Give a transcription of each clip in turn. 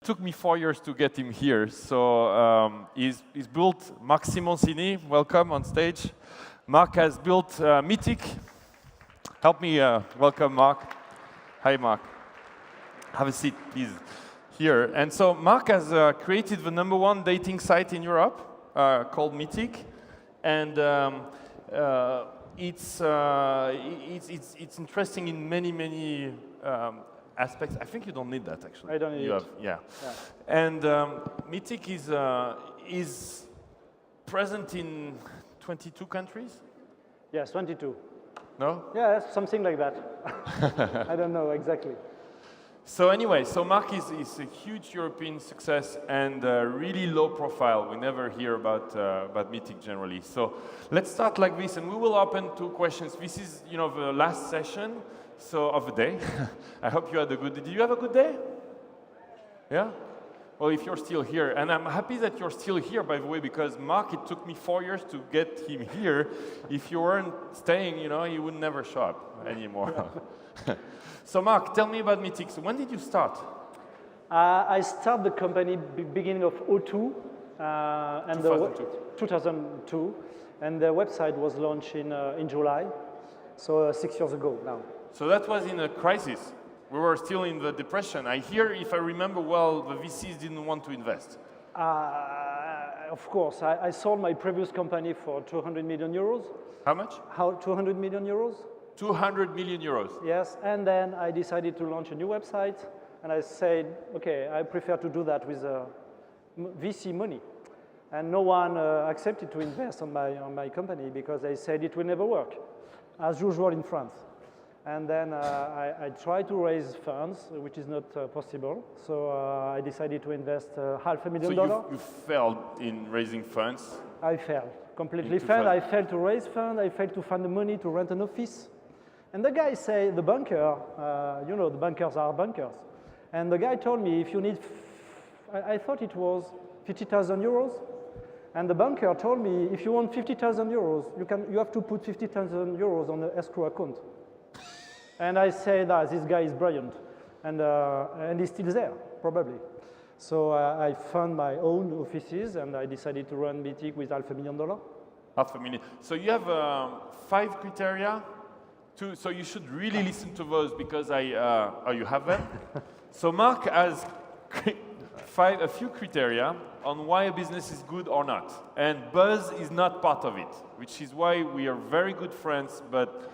took me 4 years to get him here. So he's built Marc Simoncini. Welcome on stage. Marc has built MEETIC. Help me welcome Marc. Hi, Marc. Have a seat, please. Here. And so Marc has created the #1 dating site in Europe called MEETIC. And it's interesting in many aspects. I think you don't need that, actually. I don't need it. Yeah. And MEETIC is present in 22 countries? Yes, 22. No? Yeah, something like that. I don't know exactly. So anyway, Marc is a huge European success and really low profile. We never hear about MEETIC generally. So let's start like this, and we will open 2 questions. This is, the last session of the day. I hope you had a good day. Did you have a good day? Yeah? Well, if you're still here, and I'm happy that you're still here, by the way, because Marc, it took me 4 years to get him here. If you weren't staying, he would never show up anymore. So Marc, tell me about MEETIC. So when did you start? I started the company beginning of 2002. And 2002. And the website was launched in July, so 6 years ago now. So that was in a crisis. We were still in the depression. I hear, if I remember well, the VCs didn't want to invest. Of course. I sold my previous company for 200 million euros. How much? 200 million euros. 200 million euros. Yes, and then I decided to launch a new website, and I said, okay, I prefer to do that with VC money. And no one accepted to invest on my company because they said it will never work, as usual in France. And then I tried to raise funds, which is not possible. So I decided to invest $500,000. So you failed in raising funds? I failed, completely failed. I failed to raise funds. I failed to find the money to rent an office. And the guy said, the banker, the bankers are bankers. And the guy told me, if you need, I thought it was 50,000 euros. And the banker told me, if you want 50,000 euros, you have to put 50,000 euros on the escrow account. And I said, this guy is brilliant. And he's still there, probably. So I found my own offices, and I decided to run MEETIC with $500,000. $500,000. So you have 5 criteria. So you should really listen to those because you have them. So Marc has a few criteria on why a business is good or not. And buzz is not part of it, which is why we are very good friends, but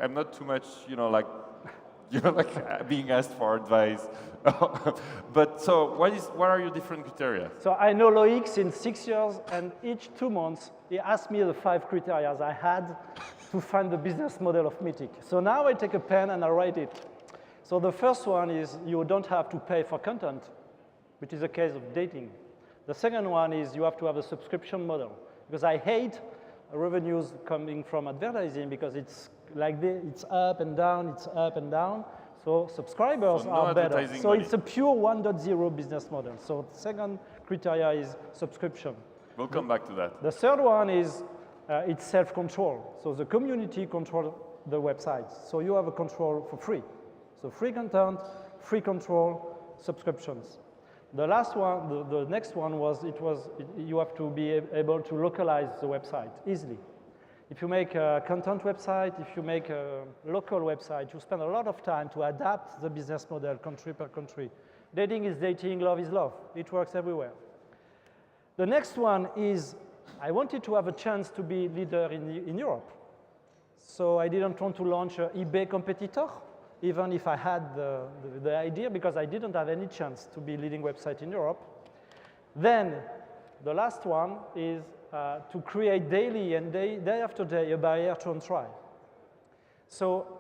I'm not too much, being asked for advice. But so what are your different criteria? So I know Loïc since 6 years, and each 2 months, he asked me the 5 criteria I had to find the business model of MEETIC. So now I take a pen and I write it. So the first one is you don't have to pay for content, which is a case of dating. The second one is you have to have a subscription model, because I hate revenues coming from advertising because it's like this, it's up and down, it's up and down. So subscribers are better. So it's a pure 1.0 business model. So the second criteria is subscription. We'll come back to that. The third one is it's self-control. So the community controls the website. So you have a control for free. So free content, free control, subscriptions. The last one, the next one was you have to be able to localize the website easily. If you make a content website, if you make a local website, you spend a lot of time to adapt the business model country per country. Dating is dating, love is love. It works everywhere. The next one is I wanted to have a chance to be leader in Europe. So I didn't want to launch an eBay competitor, even if I had the idea, because I didn't have any chance to be leading website in Europe. Then the last one is to create daily and day after day a barrier to entry. So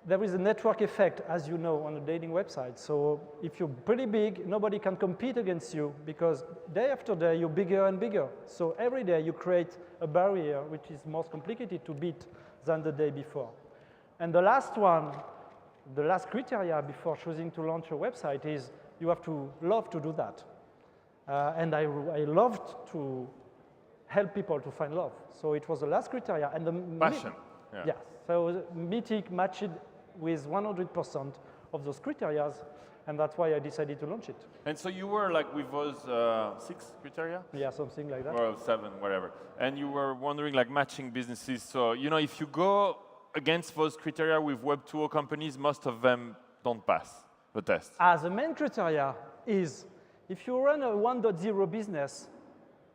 there is a network effect, as you know, on a dating website. So if you're pretty big, nobody can compete against you because day after day you're bigger and bigger. So every day you create a barrier which is more complicated to beat than the day before. And the last one, the last criteria before choosing to launch a website is you have to love to do that. And I loved to help people to find love. So it was the last criteria. And the passion. Yeah. So MEETIC matched with 100% of those criteria. And that's why I decided to launch it. And so you were like with those 6 criteria? Yeah, something like that. Or 7, whatever. And you were wondering like matching businesses. So, you know, if you go against those criteria with Web'08 companies, most of them don't pass the test. The main criteria is if you run a 1.0 business,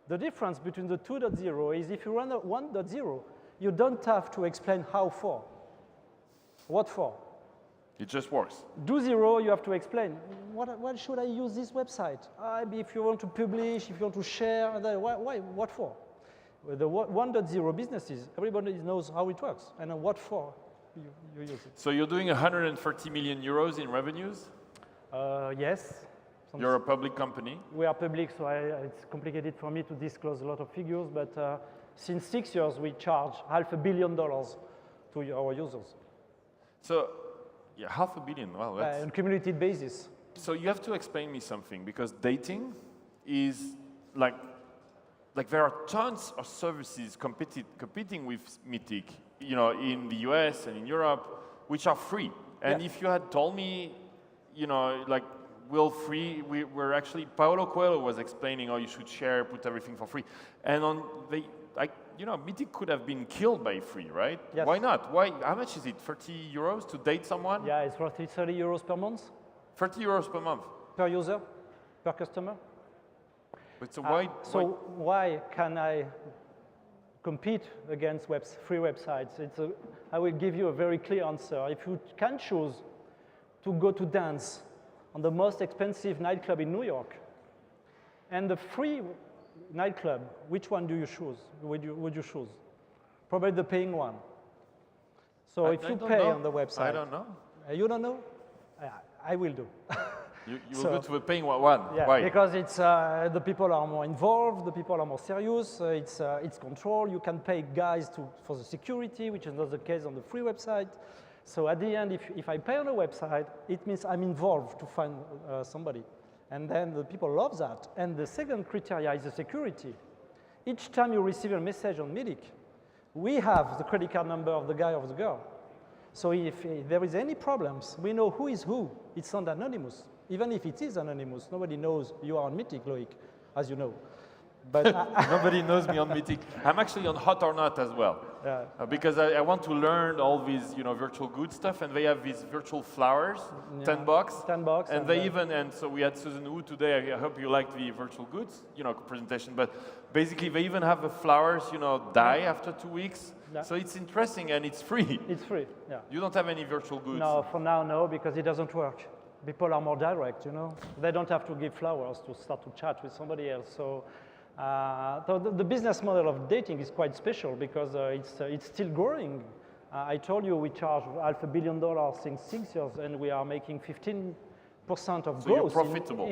the difference between the 2.0 is if you run a 1.0, you don't have to explain how for. What for? It just works. Do 0, you have to explain. Why should I use this website? If you want to publish, if you want to share, why? What for? With the 1.0 businesses, everybody knows how it works and what for you use it. So you're doing 130 million euros in revenues? Yes. You're a public company? We are public, so it's complicated for me to disclose a lot of figures, but since 6 years, we charge $500 million to our users. So, yeah, $500 million, wow, that's... On a cumulative basis. So you have to explain me something, because dating is like there are tons of services competing with MEETIC, you know, in the US and in Europe, which are free. And if you had told me, you know, like, we're actually, Paolo Coelho was explaining, oh, you should share, put everything for free. And you know, MEETIC could have been killed by free, right? Yes. Why not? Why? How much is it? 30 euros to date someone? Yeah, it's roughly 30 euros per month. 30 euros per month. Per user, per customer. But so why can I compete against free websites? I will give you a very clear answer. If you can choose to go to dance on the most expensive nightclub in New York and the free nightclub, which one do you choose? Would you choose? Probably the paying one. So if you pay on the website, I don't know. You don't know? I will do. You will go to the paying one. Yeah, why? because it's the people are more involved, the people are more serious. It's control. You can pay guys for the security, which is not the case on the free website. So at the end, if I pay on a website, it means I'm involved to find somebody. And then the people love that. And the second criteria is the security. Each time you receive a message on MEETIC, we have the credit card number of the guy or the girl. So if there is any problems, we know who is who. It's not anonymous. Even if it is anonymous, nobody knows you are on MEETIC, Loïc, as you know. But nobody knows me on MEETIC. I'm actually on Hot or Not as well, because I want to learn all these, you know, virtual good stuff, and they have these virtual flowers, $10. $10, and they and so we had Susan Wu today. I hope you liked the virtual goods, you know, presentation. But basically, they even have the flowers, you know, die after 2 weeks. Yeah. So it's interesting and it's free. It's free. Yeah. You don't have any virtual goods. No, for now, no, because it doesn't work. People are more direct, you know. They don't have to give flowers to start to chat with somebody else. So. The business model of dating is quite special because it's still growing. I told you we charge $500 million since 6 years, and we are making 15% of growth. So you're profitable.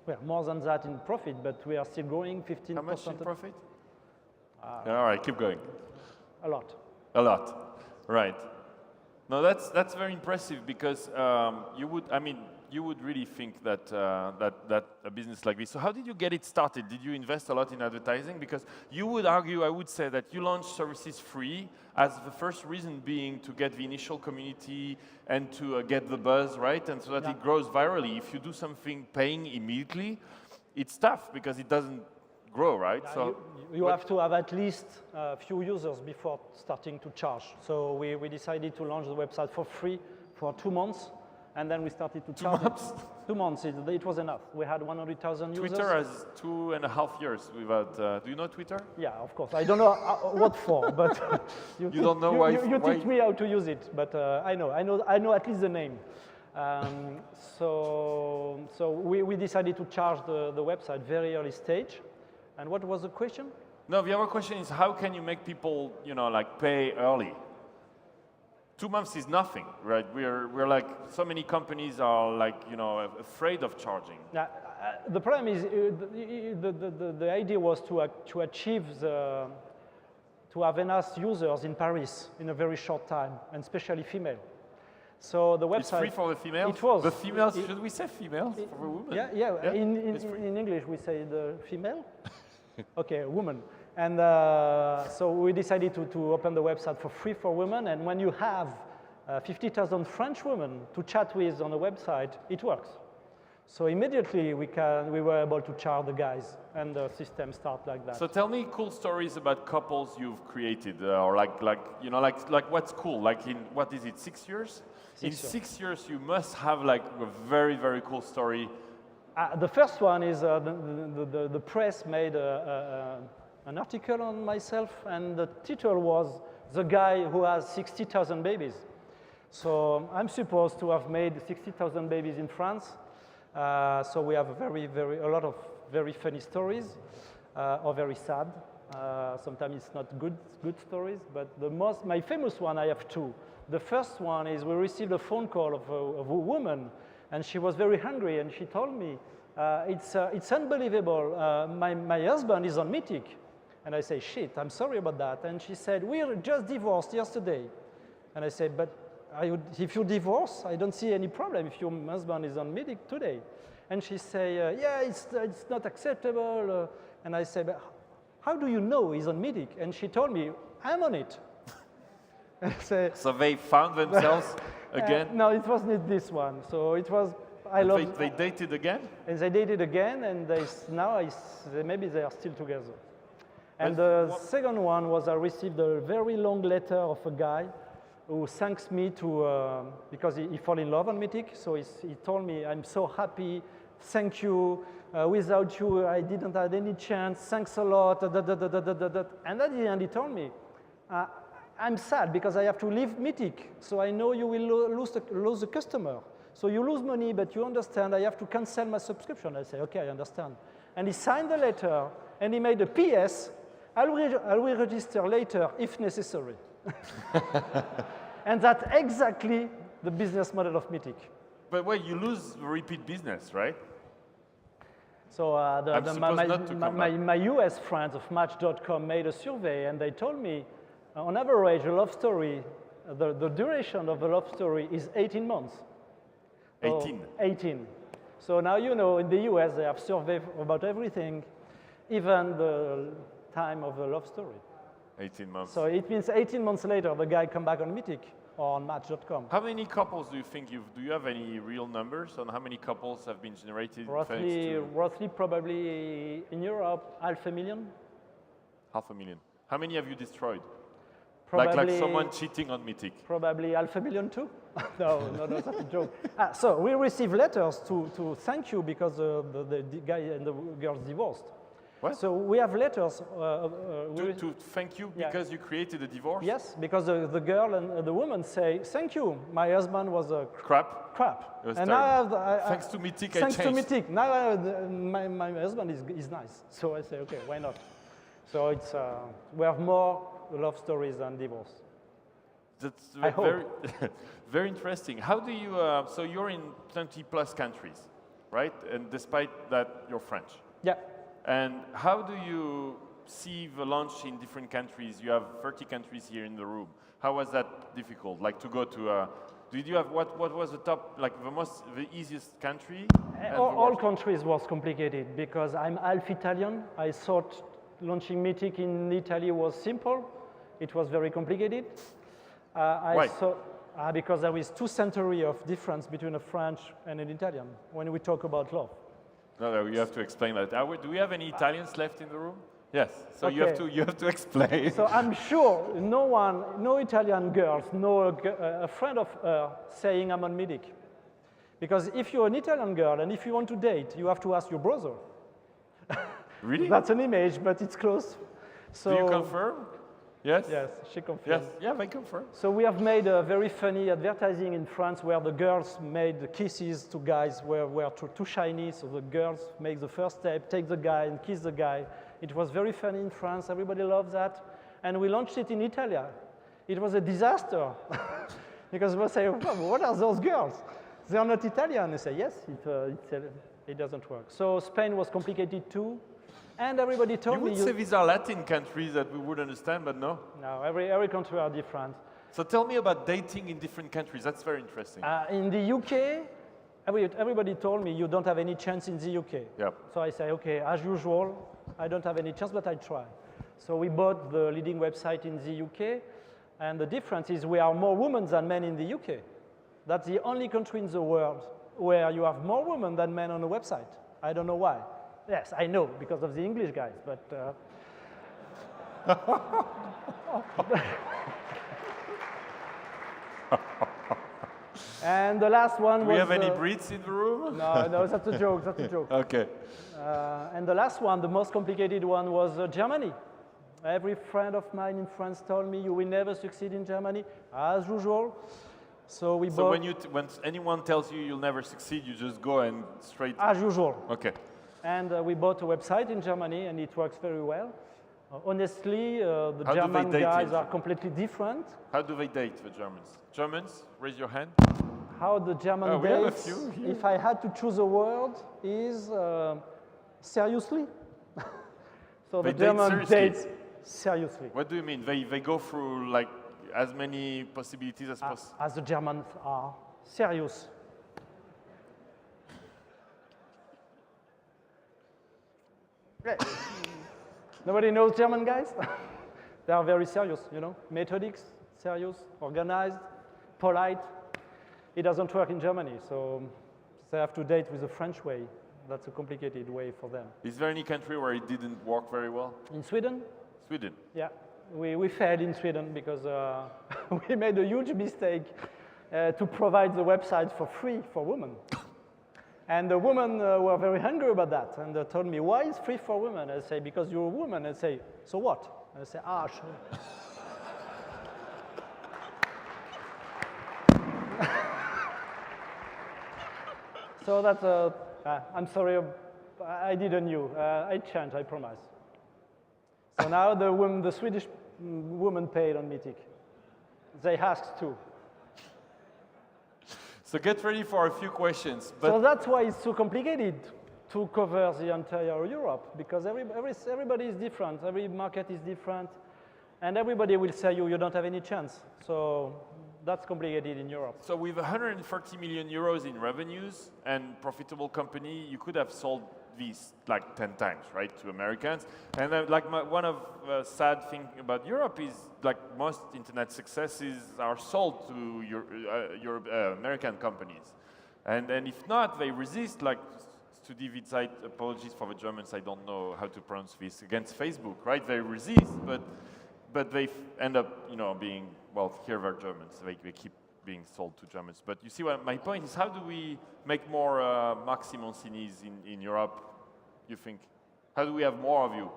Well, more than that in profit, but we are still growing 15%. How much in profit? All right, keep going. A lot. A lot, right? No, that's very impressive because you would really think that that a business like this. So how did you get it started? Did you invest a lot in advertising? Because you would argue, I would say, that you launched services free as the first reason being to get the initial community and to get the buzz, right? And so that it grows virally. If you do something paying immediately, it's tough because it doesn't grow, right? So you have to have at least a few users before starting to charge. So we decided to launch the website for free for 2 months. And then we started to charge 2 months? 2 months, it was enough. We had 100,000 users. Twitter has 2.5 years without, do you know Twitter? Yeah, of course. I don't know what for, but you don't know why. You teach me how to use it, but I know at least the name. So we decided to charge the website very early stage. And what was the question? No, the other question is how can you make people, you know, like pay early? 2 months is nothing, right? We're like, so many companies are like, you know, afraid of charging. The problem is, the idea was to achieve to have enough users in Paris in a very short time, and especially female. So the website. It's free for the females? It was. The females, should we say females for the women? Yeah. In English we say the female. Okay, woman. And so we decided to open the website for free for women. And when you have 50,000 French women to chat with on a website, it works. So immediately we were able to charge the guys, and the system started like that. So tell me cool stories about couples you've created, or like what's cool? Like in, what is it, 6 years? In 6 years, you must have like a very, very cool story. The first one is the press made an article on myself, and the title was "The Guy Who Has 60,000 Babies." So I'm supposed to have made 60,000 babies in France. So we have a lot of very funny stories, or very sad. Sometimes it's not good stories, but my famous one, I have two. The first one is we received a phone call of a woman, and she was very hungry, and she told me, it's unbelievable, my husband is on MEETIC. And I say, shit, I'm sorry about that. And she said, we are just divorced yesterday. And I said, but if you divorce, I don't see any problem if your husband is on MEETIC today. And she say, yeah, it's not acceptable. And I said, but how do you know he's on MEETIC? And she told me, I'm on it. So they found themselves again? No, it wasn't this one. So it was, They dated again? And they dated again, and maybe they are still together. And the second one was I received a very long letter of a guy who thanks me because he fell in love on MEETIC. So he told me, I'm so happy, thank you. Without you, I didn't have any chance. Thanks a lot. And at the end, he told me, I'm sad because I have to leave MEETIC. So I know you will lose the customer. So you lose money, but you understand I have to cancel my subscription. I say, okay, I understand. And he signed the letter, and he made a PS. I'll re-register later if necessary. And that's exactly the business model of MEETIC. But wait, you lose repeat business, right? So my US friends of Match.com made a survey, and they told me, on average, a love story, the duration of a love story is 18 months. 18? 18. So now you know, in the US, they have surveyed about everything, even the time of a love story. 18 months. So it means 18 months later, the guy come back on MEETIC or on Match.com. How many couples do you think do you have any real numbers on how many couples have been generated? Roughly, probably in Europe, 500,000. 500,000. How many have you destroyed? Probably, like someone cheating on MEETIC? Probably 500,000 too. No, that's a joke. So we receive letters to thank you because the guy and the girls divorced. What? So we have letters. To thank you because you created a divorce? Yes, because the girl and the woman say, thank you, my husband was a crap. It was and now thanks to MEETIC, thanks to MEETIC, now my husband is nice. So I say, okay, why not? So it's we have more love stories than divorce. That's very, very interesting. How do you, so you're in 20 plus countries, right? And despite that, you're French. Yeah. And how do you see the launch in different countries? You have 30 countries here in the room. How was that difficult? Like to go to, did you have, what was the top, like the easiest country? All countries was complicated because I'm half Italian. I thought launching MEETIC in Italy was simple. It was very complicated. Why? Because there is 2 centuries of difference between a French and an Italian when we talk about love. No, you have to explain that. Do we have any Italians left in the room? Yes. So okay. you have to explain. So I'm sure no Italian girls know a friend of her saying I'm on MEETIC. Because if you're an Italian girl and if you want to date, you have to ask your brother. Really? That's an image, but it's close. So, do you confirm? Yes? Yes, she confirms. Yes, yeah, I confirm. So we have made a very funny advertising in France where the girls made the kisses to guys were too shiny, so the girls make the first step, take the guy and kiss the guy. It was very funny in France, everybody loved that. And we launched it in Italy. It was a disaster. Because we say, what are those girls? They are not Italian. They say, yes, it doesn't work. So Spain was complicated too. And everybody told me... You would say these are Latin countries that we would understand, but no? No, every country are different. So tell me about dating in different countries. That's very interesting. In the UK, everybody told me you don't have any chance in the UK. Yep. So I say, okay, as usual, I don't have any chance, but I try. So we bought the leading website in the UK. And the difference is we are more women than men in the UK. That's the only country in the world where you have more women than men on a website. I don't know why. Yes, I know, because of the English guys, but... And the last one was... Do we have any Brits in the room? No, that's a joke, that's a joke. Okay. And the last one, the most complicated one, was Germany. Every friend of mine in France told me, you will never succeed in Germany, as usual. So we bought... So when anyone tells you you'll never succeed, you just go and straight... As usual. Okay. And we bought a website in Germany, and it works very well. Honestly, the German guys are completely different. How do they date, the Germans? Germans, raise your hand. How the German dates, if I had to choose a word, is seriously. So the German dates seriously. What do you mean? They go through like as many possibilities as possible? As the Germans are serious. Nobody knows German guys? They are very serious, you know, methodic, serious, organized, polite. It doesn't work in Germany, so they have to date with the French way. That's a complicated way for them. Is there any country where it didn't work very well? In Sweden? Sweden. Yeah, we failed in Sweden because we made a huge mistake to provide the websites for free for women. And the women were very angry about that, and they told me, why is free for women? I say, because you're a woman. I say, so what? And I say, sure. So that's, I'm sorry, I didn't knew. I changed, I promise. So now the Swedish woman paid on MEETIC. They asked too. So get ready for a few questions. But so that's why it's so complicated to cover the entire Europe, because everybody is different, every market is different, and everybody will say you don't have any chance. So that's complicated in Europe. So with 130 million euros in revenues and profitable company, you could have sold these like 10 times, right, to Americans. And one of the sad thing about Europe is like most internet successes are sold to your American companies. And if not, they resist, like to David's side, apologies for the Germans, I don't know how to pronounce this, against Facebook, right? They resist, but they end up, you know, being, well, here they're Germans, they keep being sold to Germans. But you see what my point is, how do we make more Marc Simoncinis in Europe, you think? How do we have more of you?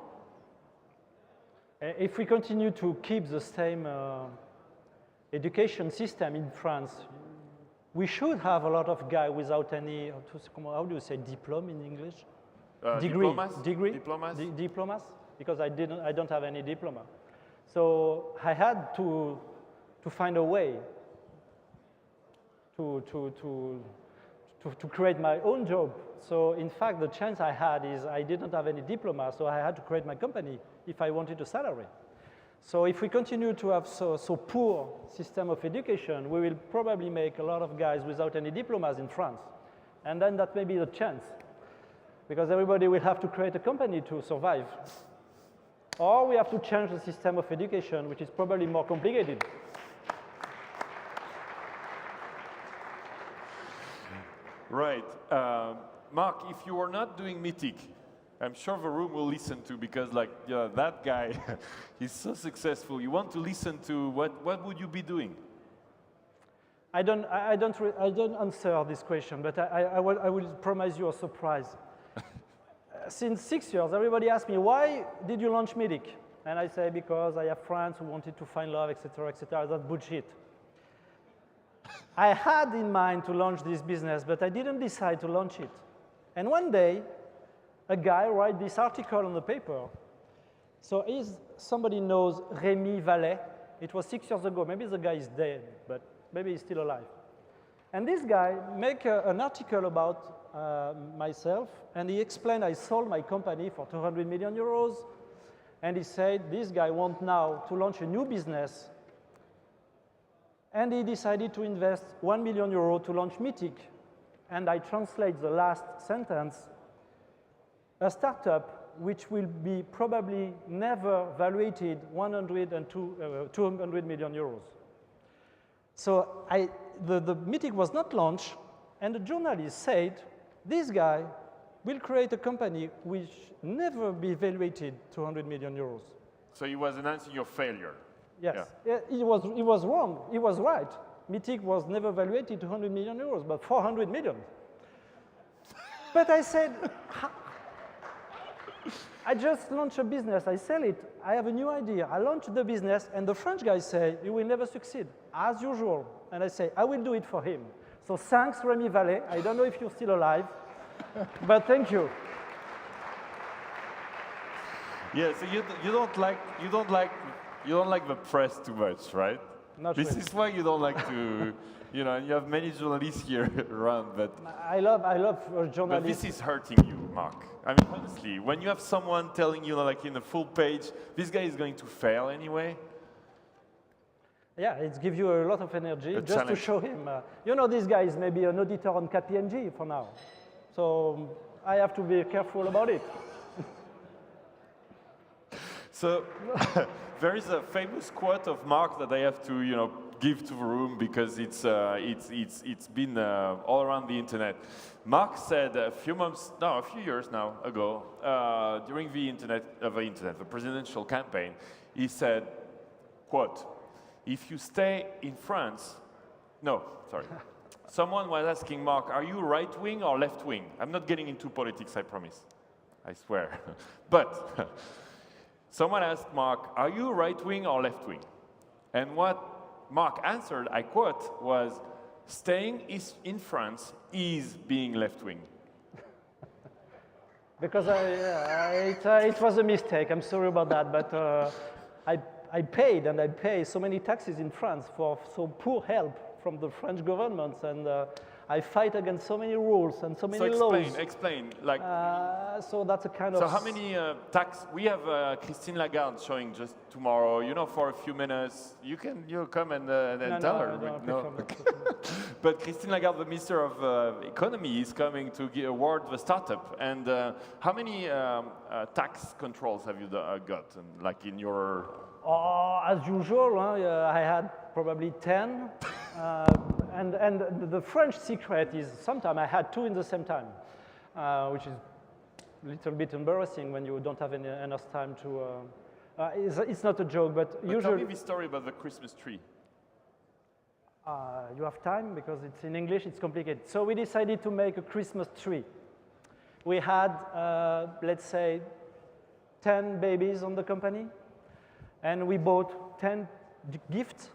If we continue to keep the same education system in France, we should have a lot of guys without any, how do you say diploma in English? Diplomas, because I don't have any diploma. So I had to find a way to create my own job. So in fact, the chance I had is I didn't have any diploma, so I had to create my company if I wanted a salary. So if we continue to have so poor system of education, we will probably make a lot of guys without any diplomas in France. And then that may be the chance, because everybody will have to create a company to survive. Or we have to change the system of education, which is probably more complicated. Right. Marc, if you were not doing MEETIC, I'm sure the room will listen to, because like, yeah, that guy, he's so successful. You want to listen to what would you be doing? I don't answer this question, but I will promise you a surprise. Since 6 years, everybody asks me, why did you launch MEETIC? And I say, because I have friends who wanted to find love, etc., etc. That's bullshit. I had in mind to launch this business, but I didn't decide to launch it. And one day, a guy wrote this article on the paper. So somebody knows Rémi Vallet. It was 6 years ago. Maybe the guy is dead, but maybe he's still alive. And this guy made an article about myself, and he explained I sold my company for 200 million euros. And he said, this guy wants now to launch a new business. And he decided to invest 1 million euros to launch MEETIC. And I translate the last sentence. A startup which will be probably never valuated 200 million euros. So the MEETIC was not launched, and the journalist said, this guy will create a company which never be valuated 200 million euros. So he was announcing your failure. Yes, yeah. He was wrong. He was right. MEETIC was never valuated 200 million euros, but 400 million. But I said, I just launched a business, I sell it, I have a new idea, I launch the business, and the French guys say, you will never succeed, as usual. And I say, I will do it for him. So thanks, Remy Vallée. I don't know if you're still alive, but thank you. Yeah, so you don't like the press too much, right? Not this really. is why you don't like to, you know, you have many journalists here around, but I love journalists. But this is hurting you, Marc. I mean, honestly, when you have someone telling you, like in the full page, this guy is going to fail anyway. Yeah, it gives you a lot of energy just challenge. to show him. You know, this guy is maybe an auditor on KPMG for now. So I have to be careful about it. So there is a famous quote of Marc that I have to, you know, give to the room because it's been all around the internet. Marc said a few years now ago, during the presidential campaign, he said, quote, if you stay in France, someone was asking Marc, are you right-wing or left-wing? I'm not getting into politics, I promise. I swear. But someone asked Marc, are you right-wing or left-wing? And what Marc answered, I quote, was, staying in France is being left-wing. Because it was a mistake, I'm sorry about that, but I paid and I pay so many taxes in France for so poor help from the French government, and I fight against so many rules and so many laws. Explain, like. So that's a kind of. So how many tax? We have Christine Lagarde showing just tomorrow. You know, for a few minutes, you come and tell her. No. But Christine Lagarde, the Minister of Economy, is coming to award the startup. And how many tax controls have you got, like in your? As usual, I had probably 10. And the French secret is sometimes I had 2 in the same time, which is a little bit embarrassing when you don't have enough time to. It's not a joke, but usually. Tell me the story about the Christmas tree. You have time because it's in English. It's complicated. So we decided to make a Christmas tree. We had, let's say, 10 babies on the company, and we bought 10 gifts.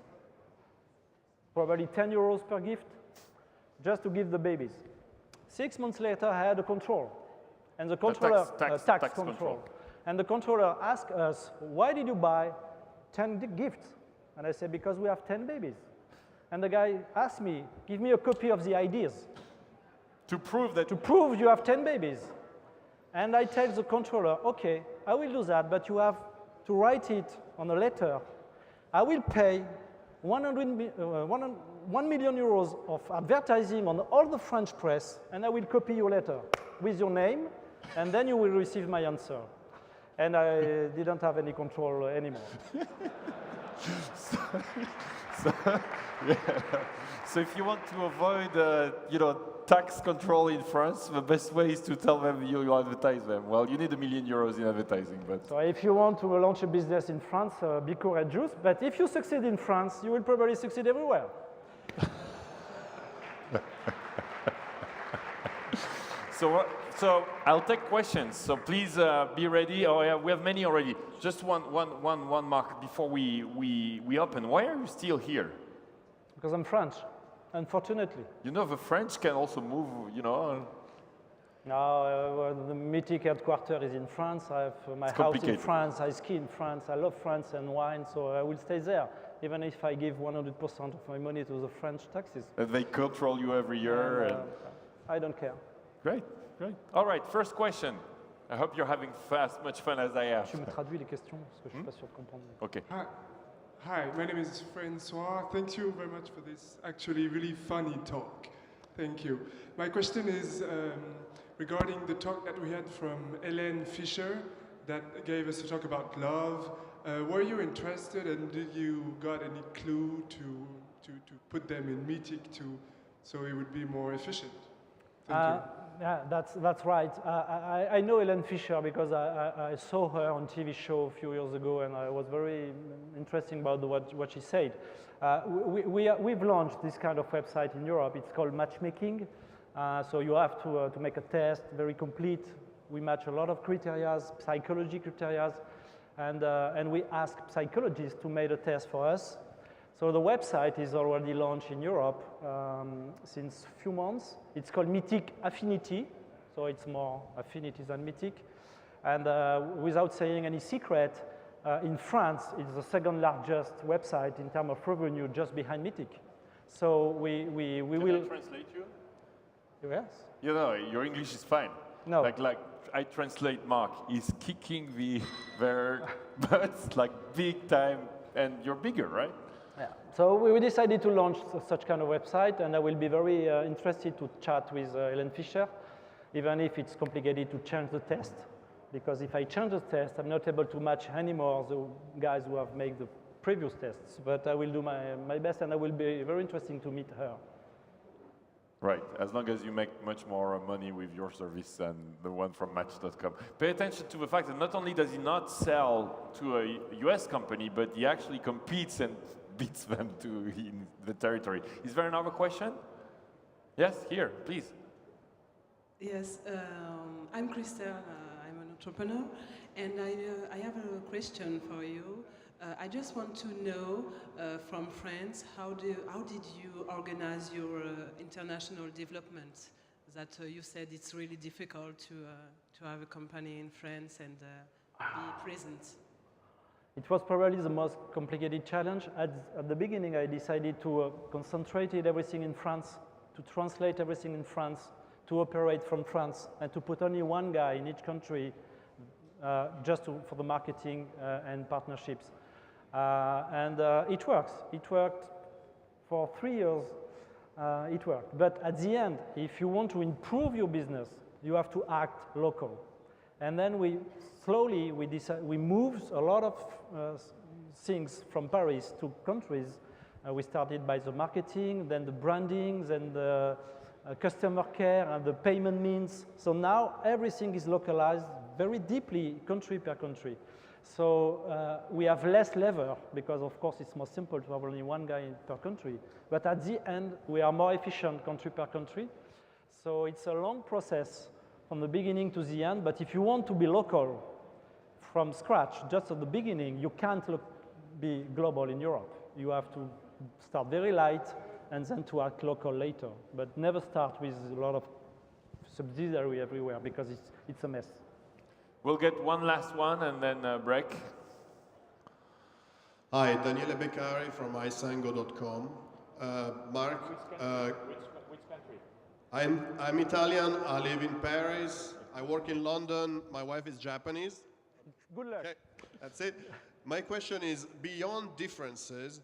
Probably 10 euros per gift, just to give the babies. 6 months later, I had a control, and the controller tax control. And the controller asked us, "Why did you buy 10 gifts?" And I said, "Because we have 10 babies." And the guy asked me, "Give me a copy of the ideas." To prove that. To prove you have 10 babies. And I tell the controller, "Okay, I will do that, but you have to write it on a letter. I will pay 1 million euros of advertising on all the French press, and I will copy your letter with your name, and then you will receive my answer." And I didn't have any control anymore. So if you want to avoid, tax control in France, the best way is to tell them you advertise them. Well, you need €1 million in advertising, but. So if you want to launch a business in France, be courageous. But if you succeed in France, you will probably succeed everywhere. So I'll take questions. So please be ready. Oh yeah, we have many already. Just one, Marc, before we open. Why are you still here? Because I'm French, unfortunately. You know, the French can also move, No, the MEETIC headquarters is in France. I have my house in France. I ski in France. I love France and wine, so I will stay there, even if I give 100% of my money to the French taxes. And they control you every year. I don't care. Great. All right, first question. I hope you're having much fun as I am. Tu me traduis les questions parce que je suis pas sûr de comprendre. Okay. Hi, my name is Francois. Thank you very much for this actually really funny talk. Thank you. My question is, regarding the talk that we had from Hélène Fischer that gave us a talk about love. Were you interested, and did you got any clue to put them in MEETIC so it would be more efficient? Thank you. Yeah, that's right. I know Hélène Fischer because I saw her on TV show a few years ago, and I was very interested about what she said. We've launched this kind of website in Europe. It's called matchmaking. So you have to make a test, very complete. We match a lot of criteria, psychology criteria, and we ask psychologists to make a test for us. So the website is already launched in Europe since a few months. It's called MEETIC Affinity, so it's more affinity than MEETIC. And without saying any secret, in France, it's the second largest website in terms of revenue, just behind MEETIC. So we will. Can I translate you? Yes. You know, your English is fine. No. Like I translate Marc. He's kicking the butts like big time, and you're bigger, right? Yeah. So we decided to launch such kind of website, and I will be very interested to chat with Hélène Fischer, even if it's complicated to change the test. Because if I change the test, I'm not able to match anymore the guys who have made the previous tests. But I will do my best, and I will be very interesting to meet her. Right, as long as you make much more money with your service than the one from Match.com. Pay attention to the fact that not only does he not sell to a US company, but he actually competes and beats them in the territory. Is there another question? Yes, here, please. Yes, I'm Christelle, I'm an entrepreneur, and I have a question for you. I just want to know from France, how did you organize your international development? That you said it's really difficult to have a company in France and be present. It was probably the most complicated challenge. At the beginning, I decided to concentrate everything in France, to translate everything in France, to operate from France, and to put only one guy in each country just for the marketing and partnerships. And it works. It worked for 3 years. It worked. But at the end, if you want to improve your business, you have to act local. And then we moved a lot of things from Paris to countries. We started by the marketing, then the branding, then the customer care and the payment means. So now everything is localized very deeply, country per country. So we have less lever because, of course, it's more simple to have only one guy per country. But at the end, we are more efficient country per country. So it's a long process from the beginning to the end. But if you want to be local from scratch, just at the beginning, you can't be global in Europe. You have to start very light and then to act local later. But never start with a lot of subsidiary everywhere because it's a mess. We'll get one last one and then break. Hi, Daniele Beccari from isango.com. Marc, Which country? I'm Italian, I live in Paris, I work in London, my wife is Japanese. Good luck. Okay, that's it. My question is, beyond differences,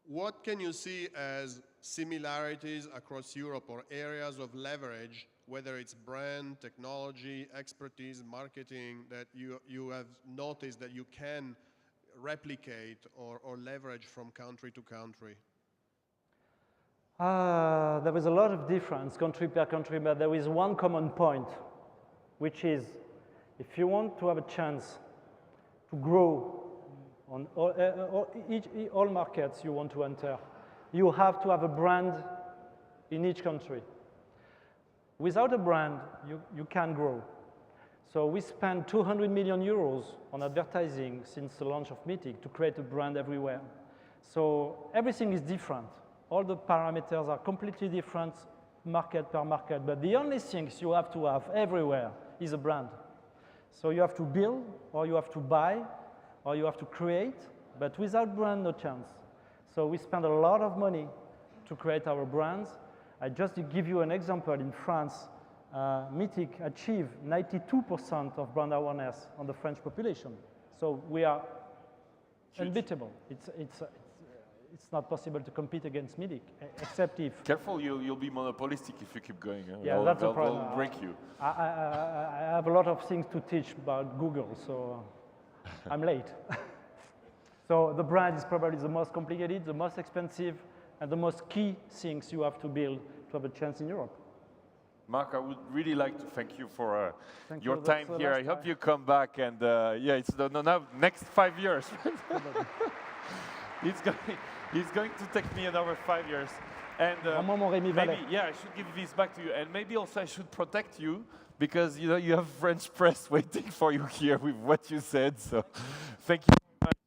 what can you see as similarities across Europe or areas of leverage, whether it's brand, technology, expertise, marketing, that you have noticed that you can replicate or leverage from country to country? There is a lot of difference country per country, but there is one common point, which is if you want to have a chance to grow on all markets you want to enter, you have to have a brand in each country. Without a brand, you can't grow. So we spent 200 million euros on advertising since the launch of MEETIC to create a brand everywhere. So everything is different. All the parameters are completely different, market per market. But the only things you have to have everywhere is a brand. So you have to build, or you have to buy, or you have to create. But without brand, no chance. So we spend a lot of money to create our brands. I just to give you an example, in France, MEETIC achieved 92% of brand awareness on the French population. So we are unbeatable. it's not possible to compete against MEETIC, except if... Careful, you'll be monopolistic if you keep going. Huh? Yeah, that's a problem. They'll break you. I have a lot of things to teach about Google, so I'm late. So the brand is probably the most complicated, the most expensive, and the most key things you have to build to have a chance in Europe. Marc, I would really like to thank you for your you. time here. I hope you come back, and yeah, it's the next 5 years. It's going to take me another 5 years. And maybe, yeah, I should give this back to you. And maybe also I should protect you, because you have French press waiting for you here with what you said. So thank you very much.